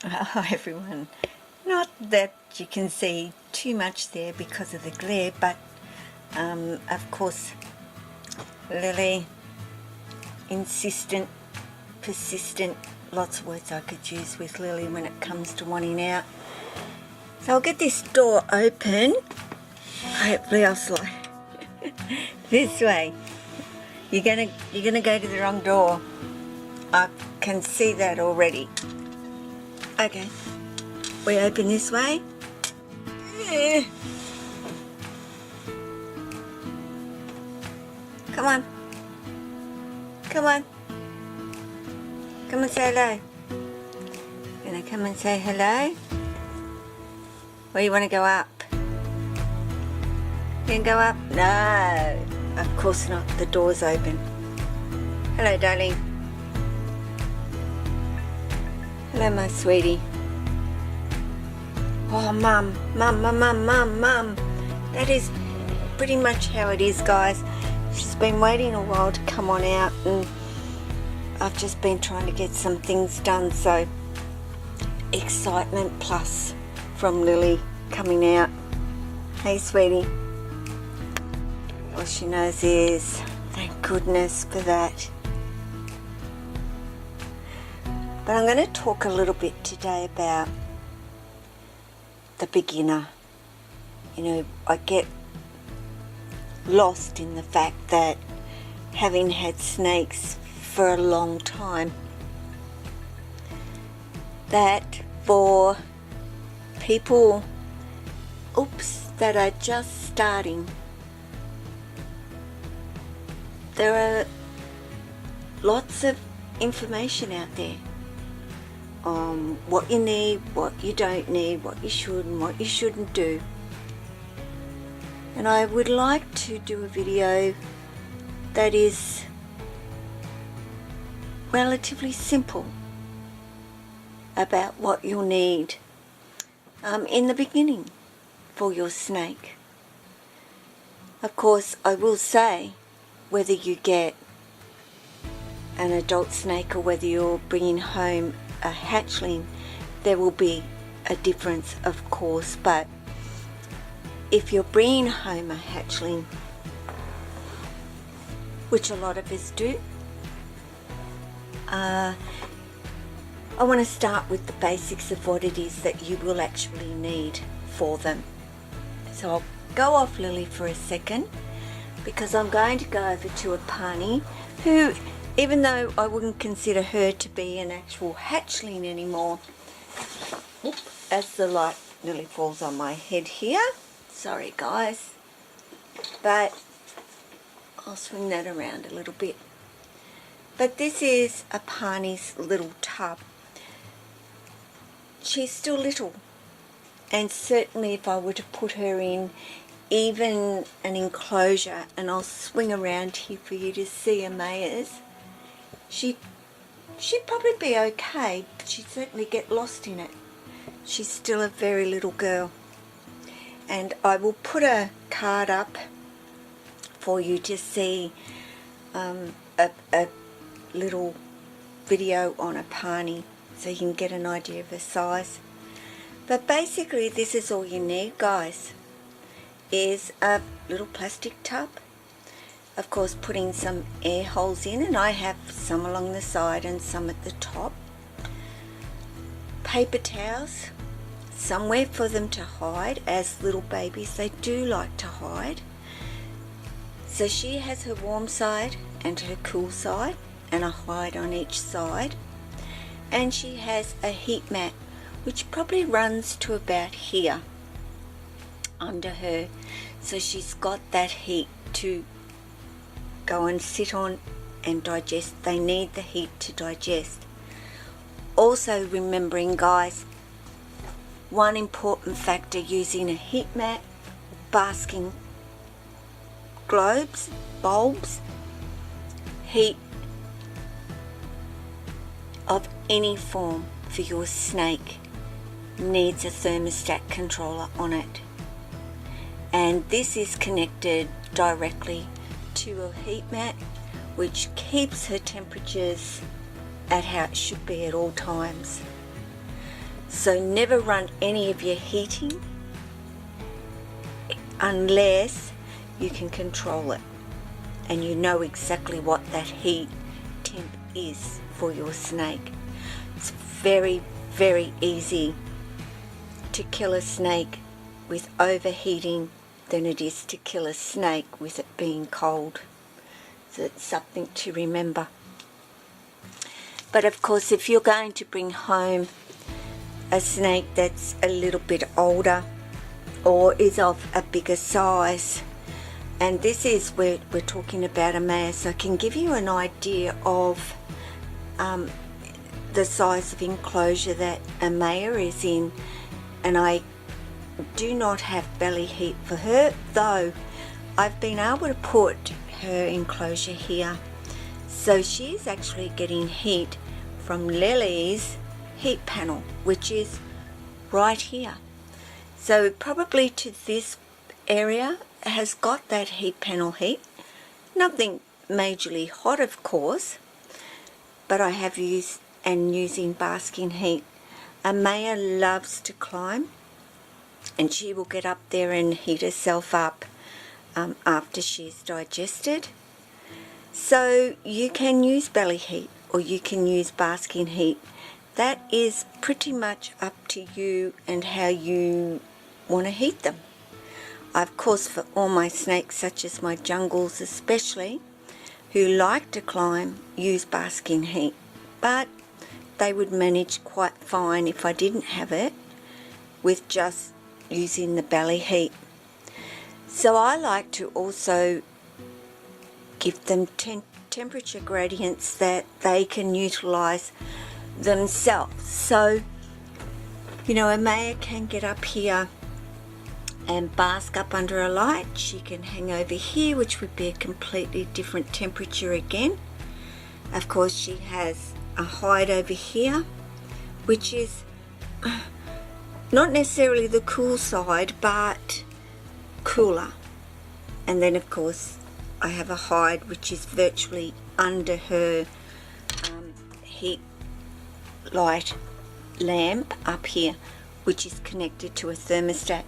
Hi everyone. Not that you can see too much there because of the glare, but of course Lily, insistent, persistent, lots of words I could use with Lily when it comes to wanting out. So I'll get this door open. Hopefully I'll slide this way. You're gonna go to the wrong door. I can see that already. Okay, we open this way. Come on. Come on. Come and say hello. Gonna come and say hello? Or you wanna go up? You can go up? No, of course not. The door's open. Hello, darling. Hello, my sweetie. Oh, Mum. That is pretty much how it is, guys. She's been waiting a while to come on out, and I've just been trying to get some things done, so excitement plus from Lily coming out. Hey, sweetie. All she knows is, thank goodness for that. But I'm going to talk a little bit today about the beginner. You know, I get lost in the fact that having had snakes for a long time, that for people, that are just starting, there are lots of information out there on what you need, what you don't need, what you should and what you shouldn't do. And I would like to do a video that is relatively simple about what you'll need in the beginning for your snake. Of course, I will say, whether you get an adult snake or whether you're bringing home a hatchling, there will be a difference, of course. But if you're bringing home a hatchling, which a lot of us do, I want to start with the basics of what it is that you will actually need for them. So I'll go off Lily for a second, because I'm going to go over to a Pani who, even though I wouldn't consider her to be an actual hatchling anymore, as the light nearly falls on my head here, sorry guys, but I'll swing that around a little bit. But this is a Pani's little tub. She's still little, and certainly if I were to put her in even an enclosure, and I'll swing around here for you to see Amaya's, she'd probably be okay, but she'd certainly get lost in it. She's still a very little girl. And I will put a card up for you to see a little video on a Pani, so you can get an idea of her size. But basically this is all you need, guys, is a little plastic tub. Of course, putting some air holes in, and I have some along the side and some at the top. Paper towels, somewhere for them to hide, as little babies, they do like to hide. So she has her warm side and her cool side, and a hide on each side. And she has a heat mat, which probably runs to about here under her. So she's got that heat to go and sit on and digest. They need the heat to digest. Also remembering, guys, one important factor using a heat mat, basking globes, bulbs, heat of any form for your snake needs a thermostat controller on it. And this is connected directly to a heat mat, which keeps her temperatures at how it should be at all times. So never run any of your heating unless you can control it and you know exactly what that heat temp is for your snake. It's very, very easy to kill a snake with overheating than it is to kill a snake with it being cold. So it's something to remember. But of course, if you're going to bring home a snake that's a little bit older or is of a bigger size, and this is where we're talking about a mare, so I can give you an idea of the size of enclosure that a mare is in. And I do not have belly heat for her, though I've been able to put her enclosure here. So she's actually getting heat from Lily's heat panel, which is right here. So probably to this area has got that heat panel heat. Nothing majorly hot, of course, but I have used and using basking heat. A mare loves to climb, and she will get up there and heat herself up after she's digested. So you can use belly heat or you can use basking heat. That is pretty much up to you and how you want to heat them. Of course, for all my snakes, such as my jungles especially, who like to climb, use basking heat, but they would manage quite fine if I didn't have it with just using the belly heat. So I like to also give them temperature gradients that they can utilize themselves. So, you know, a mare can get up here and bask up under a light. She can hang over here, which would be a completely different temperature again. Of course, she has a hide over here, which is not necessarily the cool side, but cooler. And then of course I have a hide which is virtually under her heat light lamp up here, which is connected to a thermostat.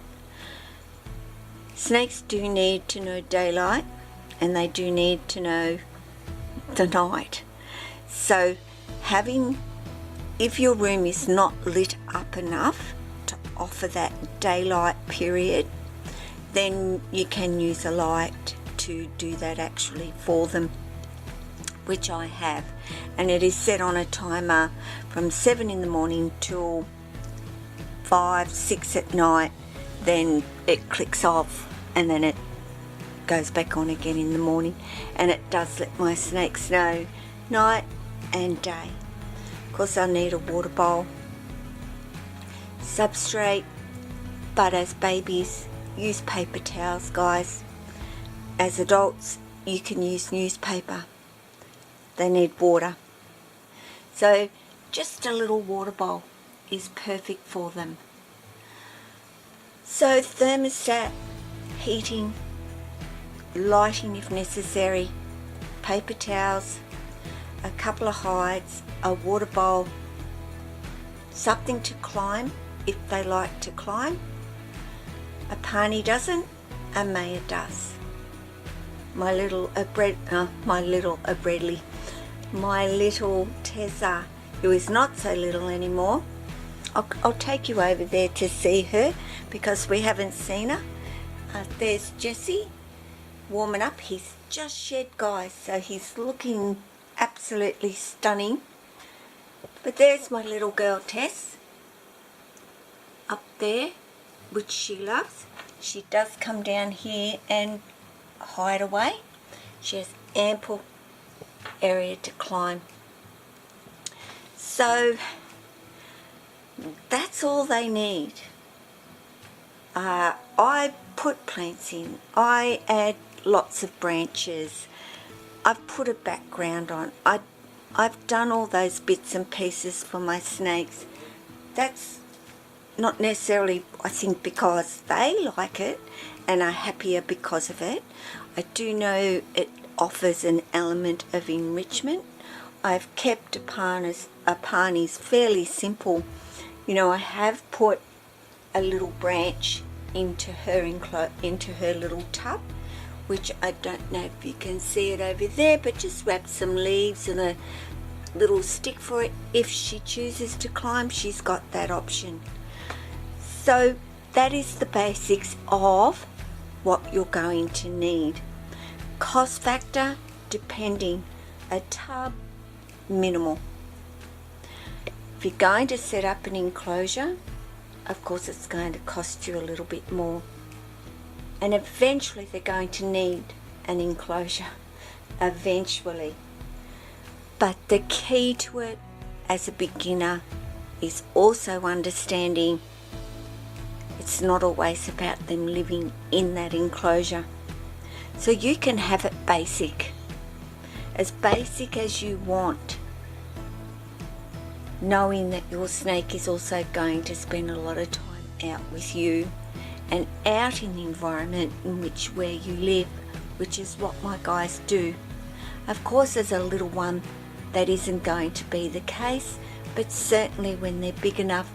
Snakes do need to know daylight and they do need to know the night. So if your room is not lit up enough to offer that daylight period, then you can use a light to do that actually for them, which I have, and it is set on a timer from 7 in the morning till 5, 6 at night. Then it clicks off and then it goes back on again in the morning, and it does let my snakes know night and day. Of course, I need a water bowl, substrate, but as babies, use paper towels, guys. As adults, you can use newspaper. They need water. So just a little water bowl is perfect for them. So thermostat, heating, lighting if necessary, paper towels, a couple of hides, a water bowl, something to climb if they like to climb. A pony doesn't, a mare does. My little Tessa, who is not so little anymore. I'll take you over there to see her because we haven't seen her. There's Jesse warming up. He's just shed, guys, so he's looking absolutely stunning. But there's my little girl Tess up there, which she loves. She does come down here and hide away. She has ample area to climb. So that's all they need. I put plants in. I add lots of branches. I've put a background on. I've done all those bits and pieces for my snakes. That's not necessarily, I think, because they like it and are happier because of it. I do know it offers an element of enrichment. I've kept a Panis fairly simple. You know, I have put a little branch into her little tub, which I don't know if you can see it over there, but just wrap some leaves and a little stick for it. If she chooses to climb, she's got that option. So that is the basics of what you're going to need. Cost factor, depending, a tub, minimal. If you're going to set up an enclosure, of course it's going to cost you a little bit more. And eventually they're going to need an enclosure, eventually. But the key to it as a beginner is also understanding it's not always about them living in that enclosure. So you can have it basic as you want, knowing that your snake is also going to spend a lot of time out with you and out in the environment in where you live, which is what my guys do. Of course, as a little one, that isn't going to be the case, but certainly when they're big enough,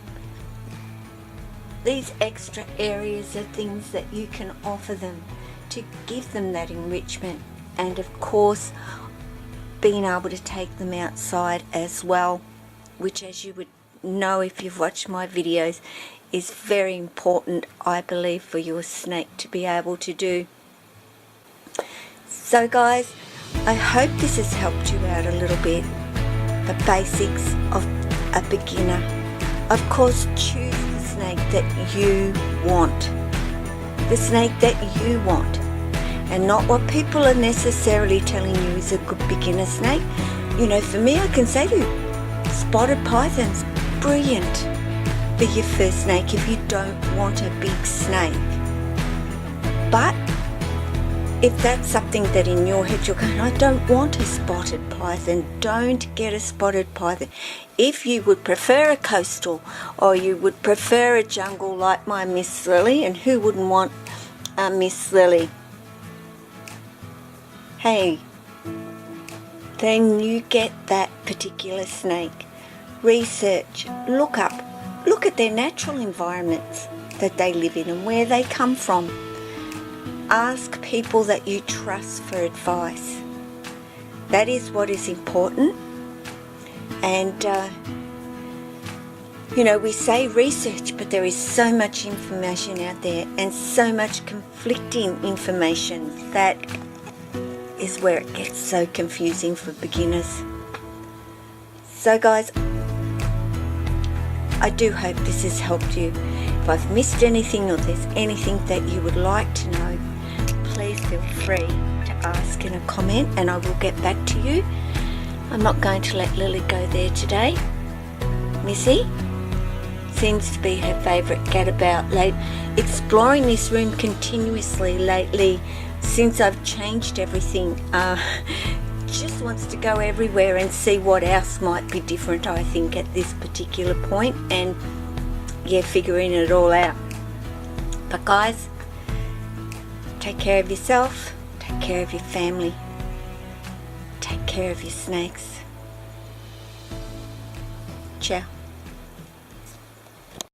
these extra areas are things that you can offer them to give them that enrichment, and of course being able to take them outside as well, which, as you would know if you've watched my videos, is very important, I believe, for your snake to be able to do. So guys, I hope this has helped you out a little bit. The basics of a beginner. Of course, choose the snake that you want. The snake that you want, and not what people are necessarily telling you is a good beginner snake. You know, for me, I can say to you, spotted python's brilliant for your first snake if you don't want a big snake. But if that's something that in your head you're going, I don't want a spotted python, don't get a spotted python. If you would prefer a coastal, or you would prefer a jungle like my Miss Lily, and who wouldn't want a Miss Lily? Hey, then you get that particular snake. Research, look at their natural environments that they live in and where they come from. Ask people that you trust for advice. That is what is important. And you know, we say research, but there is so much information out there and so much conflicting information that is where it gets so confusing for beginners. So guys, I do hope this has helped you. If I've missed anything or there's anything that you would like to know, please feel free to ask in a comment and I will get back to you. I'm not going to let Lily go there today. Missy seems to be her favourite gadabout late, exploring this room continuously lately since I've changed everything. Just wants to go everywhere and see what else might be different, I think, at this particular point, and yeah, figuring it all out. But guys, take care of yourself, take care of your family, take care of your snakes. Ciao.